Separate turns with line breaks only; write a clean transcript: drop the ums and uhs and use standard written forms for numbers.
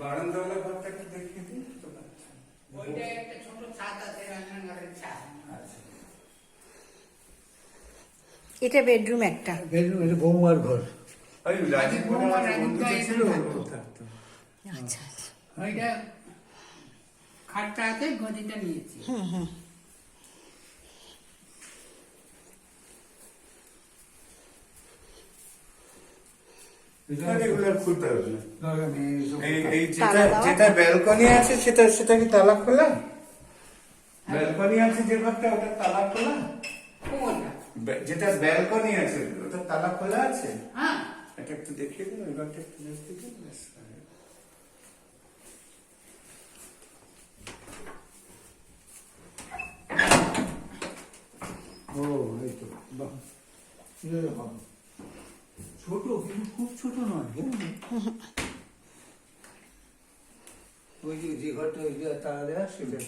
বারান্দাওয়ালা ঘরটা কি দেখিয়ে দিই?
ওইটা একটা ছোট ছাদ আছে, রান্নাঘরের ছাদ।
আচ্ছা,
এটা বেডরুম একটা।
বেডরুম, এটা বৌমার ঘর।
ওই রাজীব বলে আমার বন্ধু যে ছিল, ও
থাকতো।
থাকতো।
আচ্ছা আচ্ছা।
ওইটা খাটটা আছে, গদিটা নিয়েছি।
এগুলো আর খুলতে হবে না।
দরকার নেই, এইসব
এই
তালা দেওয়া?
যেটা ব্যালকনি আছে সেটা কি তালা খোলা? ব্যালকনি আছে যে ঘরটা, ওটা তালা খোলা?
কোনটা?
যেটা ব্যালকনি আছে ওটা তালা খোলা আছে?
হ্যাঁ,
এটা একটু দেখিয়ে দিন, ওই ঘরটা একটু দেখিয়ে দিন, ব্যাস।
ও, এই তো, বাহ। এরকম। ছোট, কিন্তু খুব ছোট নয়, বুঝলি? ওই যে ঘরটা ওই যে তালা দেওয়া সেটা